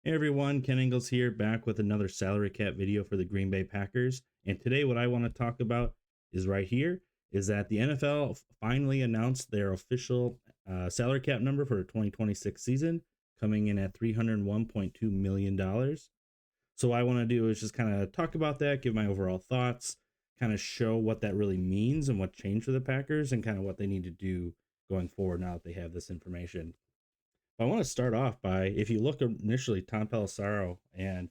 Hey everyone, Ken Ingalls here, back with another salary cap video for the Green Bay Packers. And today, what I want to talk about is right here is that the NFL finally announced their official salary cap number for the 2026 season, coming in at $301.2 million. So, what I want to do is just kind of talk about that, give my overall thoughts, kind of show what that really means and what changed for the Packers, and kind of what they need to do going forward now that they have this information. I want to start off by, if you look initially, Tom Pelissero and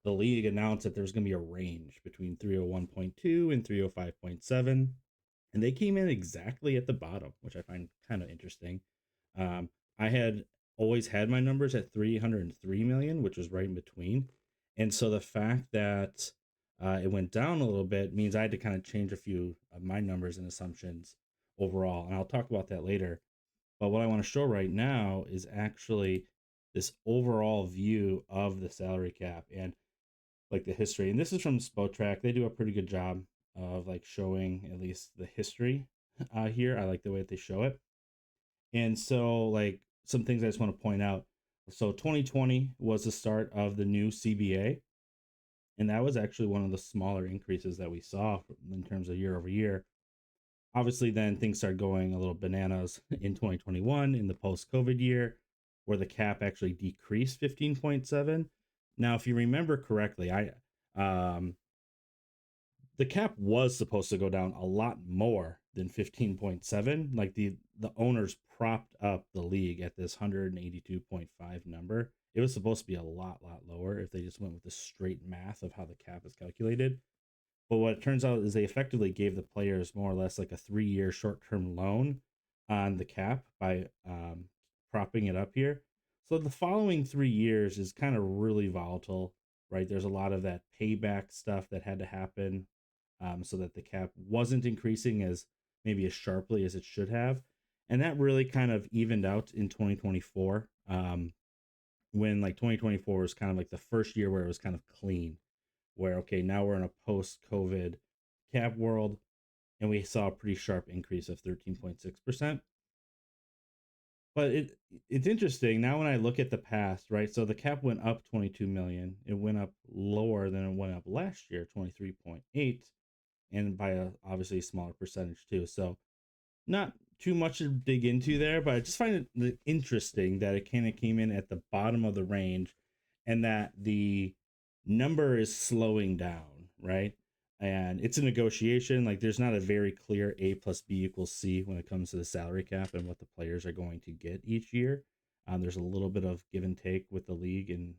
the league announced that there's going to be a range between 301.2 and 305.7, and they came in exactly at the bottom, which I find kind of interesting. I had always had my numbers at 303 million, which was right in between, and so the fact that it went down a little bit means I had to kind of change a few of my numbers and assumptions overall, and I'll talk about that later. But what I want to show right now is actually this overall view of the salary cap and like the history. And this is from Spotrac. They do a pretty good job of like showing at least the history here. I like the way that they show it. And so like some things I just want to point out. So 2020 was the start of the new CBA. And that was actually one of the smaller increases that we saw in terms of year over year. Obviously, then things started going a little bananas in 2021 in the post COVID year, where the cap actually decreased 15.7. Now, if you remember correctly, um, the cap was supposed to go down a lot more than 15.7. Like the owners propped up the league at this 182.5 number. It was supposed to be a lot lower if they just went with the straight math of how the cap is calculated. But what it turns out is they effectively gave the players more or less like a 3-year short-term loan on the cap by propping it up here. So the following 3 years is kind of really volatile, right? There's a lot of that payback stuff that had to happen so that the cap wasn't increasing as maybe as sharply as it should have. And that really kind of evened out in 2024 when like 2024 was kind of like the first year where it was kind of clean, where okay, now we're in a post-COVID cap world, and we saw a pretty sharp increase of 13.6%. But it's interesting now when I look at the past, right? So the cap went up 22 million. It went up lower than it went up last year, 23.8, and by a obviously smaller percentage too. So not too much to dig into there, but I just find it interesting that it kind of came in at the bottom of the range and that the number is slowing down, right? And it's a negotiation. Like there's not a very clear A plus B equals C when it comes to the salary cap and what the players are going to get each year. There's a little bit of give and take with the league and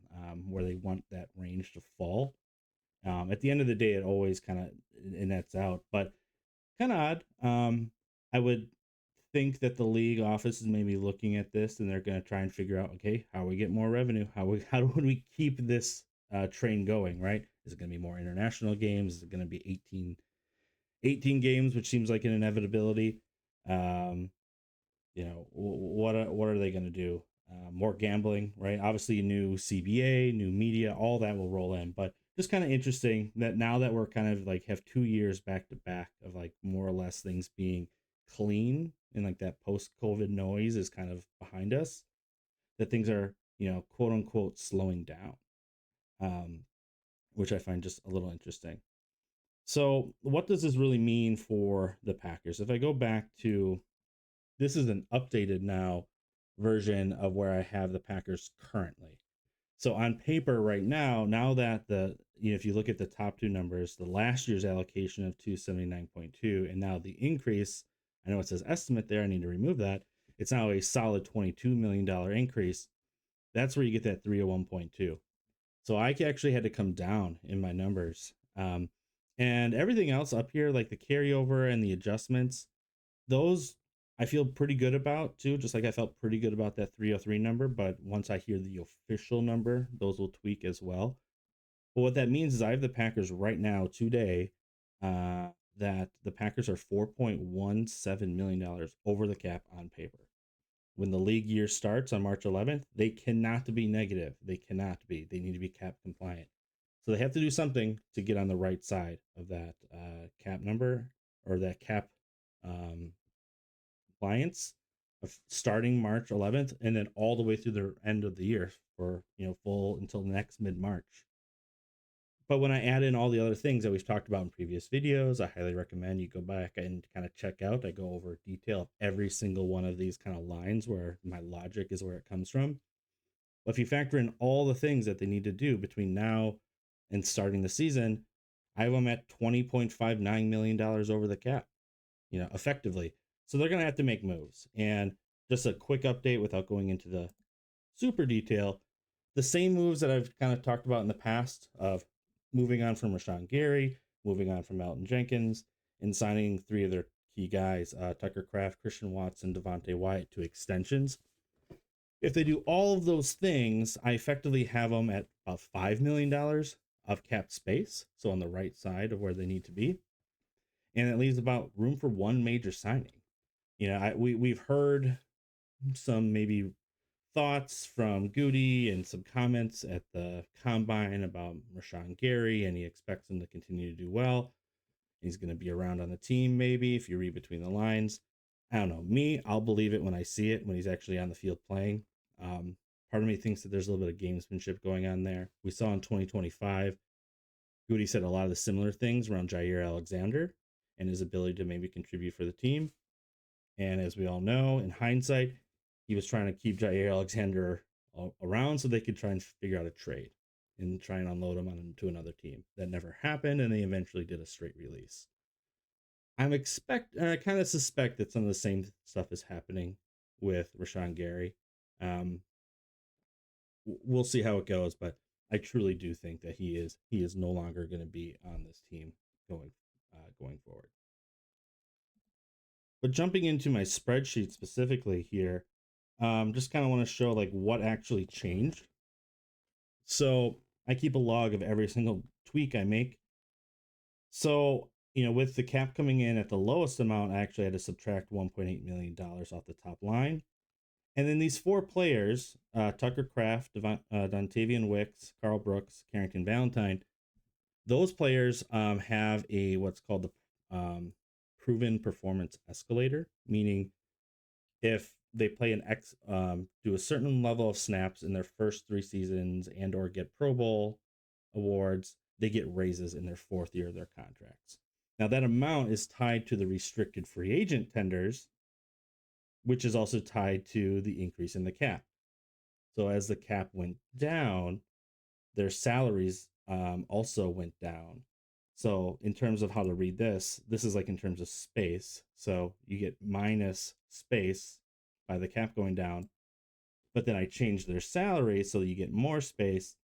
where they want that range to fall. At the end of the day, it always kind of nets out, but kind of odd. I would think that the league office is maybe looking at this and they're going to try and figure out, okay, how we get more revenue? How do we keep this train going? Right? Is it going to be more international games? Is it going to be 18 games, which seems like an inevitability? Um, what are they going to do? More gambling, right? Obviously, new CBA, new media, all that will roll in. But just kind of interesting that now that we're kind of like have 2 years back to back of like more or less things being clean and like that post COVID noise is kind of behind us, that things are, quote unquote, slowing down, um, which I find just a little interesting. So, what does this really mean for the Packers? If I go back to this is an updated now version of where I have the Packers currently. So on paper right now that if you look at the top two numbers, the last year's allocation of 279.2 and now the increase, I know it says estimate there, I need to remove that. It's now a solid $22 million increase. That's where you get that 301.2. So I actually had to come down in my numbers. And everything else up here, like the carryover and the adjustments, those I feel pretty good about too. Just like I felt pretty good about that 303 number, but once I hear the official number, those will tweak as well. But what that means is I have the Packers right now today, that the Packers are $4.17 million over the cap on paper. When the league year starts on March 11th, they cannot be negative. They cannot be. They need to be cap compliant. So they have to do something to get on the right side of that cap number or that cap um, compliance. starting March 11th and then all the way through the end of the year for, full until next mid-March. But when I add in all the other things that we've talked about in previous videos, I highly recommend you go back and kind of check out. I go over detail of every single one of these kind of lines where my logic is where it comes from. But if you factor in all the things that they need to do between now and starting the season, I have them at $20.59 million over the cap, effectively. So they're going to have to make moves. And just a quick update without going into the super detail, the same moves that I've kind of talked about in the past of moving on from Rashawn Gary, moving on from Elton Jenkins, and signing three of their key guys, Tucker Kraft, Christian Watson, Devontae Wyatt, to extensions. If they do all of those things, I effectively have them at about $5 million of cap space, so on the right side of where they need to be. And it leaves about room for one major signing. We've heard some maybe thoughts from Goody and some comments at the combine about Rashawn Gary, and he expects him to continue to do well. He's going to be around on the team, maybe, if you read between the lines. I don't know. Me, I'll believe it when I see it, when he's actually on the field playing. Part of me thinks that there's a little bit of gamesmanship going on there. We saw in 2025, Goody said a lot of the similar things around Jair Alexander and his ability to maybe contribute for the team. And as we all know, in hindsight, he was trying to keep Jair Alexander around so they could try and figure out a trade and try and unload him to another team. That never happened, and they eventually did a straight release. I kind of suspect that some of the same stuff is happening with Rashawn Gary. We'll see how it goes, but I truly do think that he is no longer going to be on this team going forward. But jumping into my spreadsheet specifically here, just kind of want to show like what actually changed. So I keep a log of every single tweak I make. So, with the cap coming in at the lowest amount, I actually had to subtract $1.8 million off the top line. And then these four players, Tucker Kraft, Dontavian Wicks, Carl Brooks, Carrington Valentine, those players have a what's called the proven performance escalator, meaning if they play do a certain level of snaps in their first 3 seasons and or get Pro Bowl awards, they get raises in their fourth year of their contracts. Now that amount is tied to the restricted free agent tenders, which is also tied to the increase in the cap. So as the cap went down, their salaries also went down. So in terms of how to read this is like in terms of space. So you get minus space by the cap going down, but then I changed their salary so you get more space.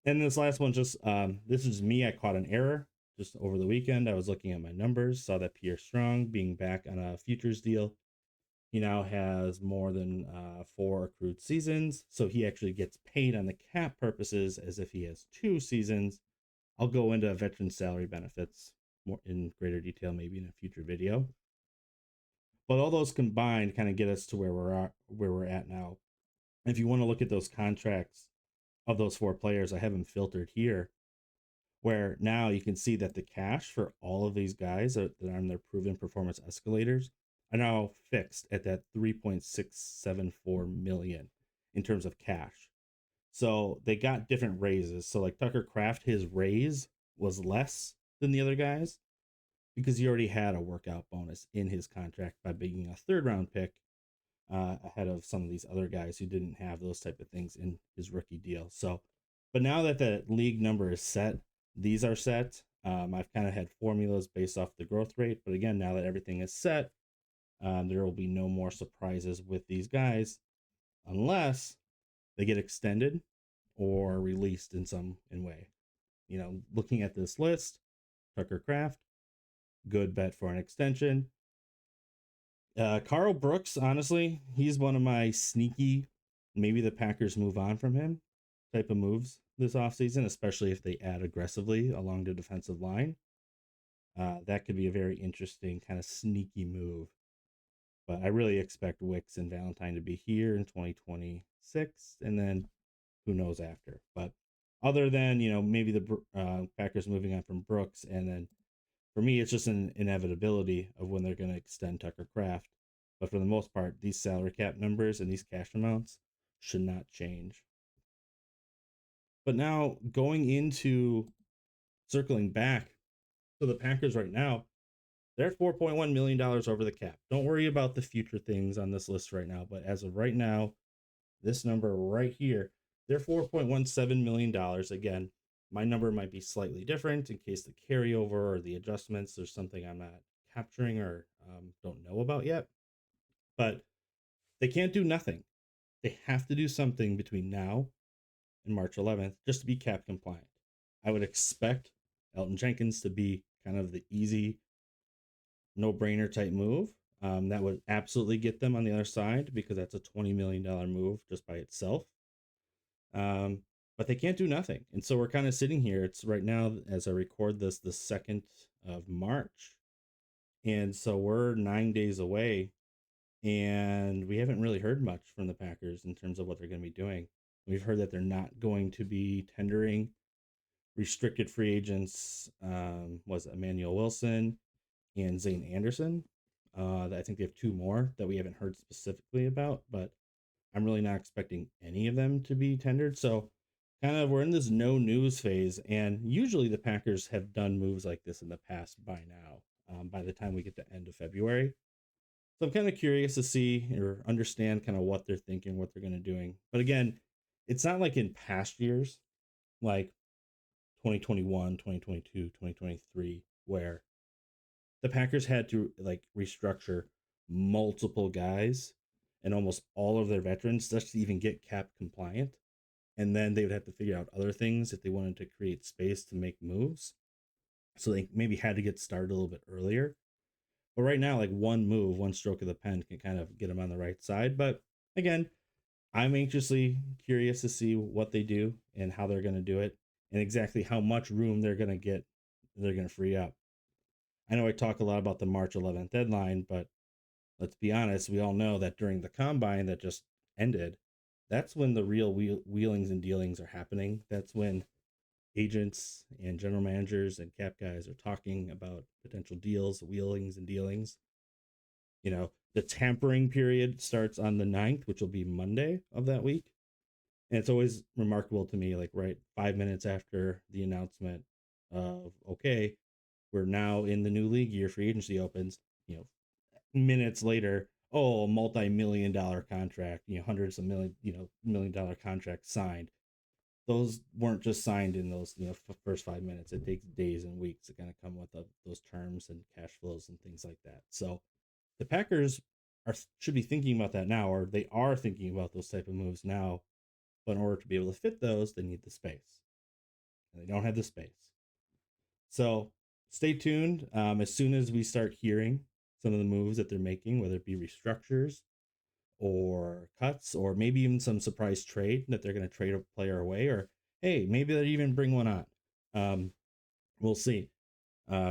And this last one, just this is me. I caught an error just over the weekend. I was looking at my numbers, saw that Pierre Strong being back on a futures deal. He now has more than 4 accrued seasons, so he actually gets paid on the cap purposes as if he has 2 seasons. I'll go into veteran salary benefits more in greater detail maybe in a future video. But all those combined kind of get us to where we're at now. If you want to look at those contracts of those 4 players, I have them filtered here, where now you can see that the cash for all of these guys that are on their proven performance escalators are now fixed at that 3.674 million in terms of cash. So they got different raises. So like Tucker Kraft, his raise was less than the other guys because he already had a workout bonus in his contract by being a 3rd round pick ahead of some of these other guys who didn't have those type of things in his rookie deal. So, but now that the league number is set, these are set. I've kind of had formulas based off the growth rate, but again, now that everything is set, there will be no more surprises with these guys unless they get extended or released in some way. Looking at this list, Tucker Kraft, good bet for an extension. Carl Brooks, honestly, he's one of my sneaky, maybe the Packers move on from him type of moves this offseason, especially if they add aggressively along the defensive line. That could be a very interesting kind of sneaky move. But I really expect Wicks and Valentine to be here in 2026, and then who knows after. But other than, maybe the Packers moving on from Brooks, and then for me, it's just an inevitability of when they're going to extend Tucker Kraft. But for the most part, these salary cap numbers and these cash amounts should not change. But now going into circling back to the Packers right now, they're $4.1 million over the cap. Don't worry about the future things on this list right now. But as of right now, this number right here, they're $4.17 million. Again, my number might be slightly different in case the carryover or the adjustments, there's something I'm not capturing or don't know about yet. But they can't do nothing. They have to do something between now and March 11th just to be cap compliant. I would expect Elton Jenkins to be kind of the easy, no brainer type move. That would absolutely get them on the other side because that's a $20 million move just by itself. But they can't do nothing. And so we're kind of sitting here. It's right now, as I record this, the 2nd of March. And so we're 9 days away. And we haven't really heard much from the Packers in terms of what they're going to be doing. We've heard that they're not going to be tendering restricted free agents. Was Emmanuel Wilson and Zane Anderson. I think they have two more that we haven't heard specifically about, but I'm really not expecting any of them to be tendered. So kind of we're in this no news phase, and usually the Packers have done moves like this in the past by now, by the time we get to end of February. So I'm kind of curious to see or understand kind of what they're thinking, what they're going to doing. But again, it's not like in past years, like 2021, 2022, 2023, where the Packers had to like restructure multiple guys and almost all of their veterans just to even get cap compliant. And then they would have to figure out other things if they wanted to create space to make moves. So they maybe had to get started a little bit earlier. But right now, like one move, one stroke of the pen can kind of get them on the right side. But again, I'm anxiously curious to see what they do and how they're going to do it and exactly how much room they're going to get, they're going to free up. I know I talk a lot about the March 11th deadline, but let's be honest, we all know that during the combine that just ended, that's when the real wheelings and dealings are happening. That's when agents and general managers and cap guys are talking about potential deals, wheelings and dealings. You know, the tampering period starts on the 9th, which will be Monday of that week. And it's always remarkable to me, like right 5 minutes after the announcement of, okay, we're now in the new league year, free agency opens, you know, minutes later, oh, multi-million dollar contract, you know, hundreds of million, you know, $1 million contract signed. Those weren't just signed in those, you know, first 5 minutes. It takes days and weeks to kind of come with those terms and cash flows and things like that. So the Packers should be thinking about that now, or they are thinking about those type of moves now. But in order to be able to fit those, they need the space, and they don't have the space. So stay tuned. As soon as we start hearing some of the moves that they're making, whether it be restructures or cuts, or maybe even some surprise trade that they're going to trade a player away, or hey, maybe they'll even bring one on. We'll see.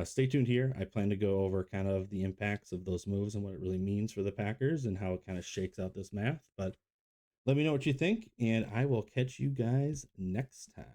Stay tuned here. I plan to go over kind of the impacts of those moves and what it really means for the Packers and how it kind of shakes out this math. But let me know what you think, and I will catch you guys next time.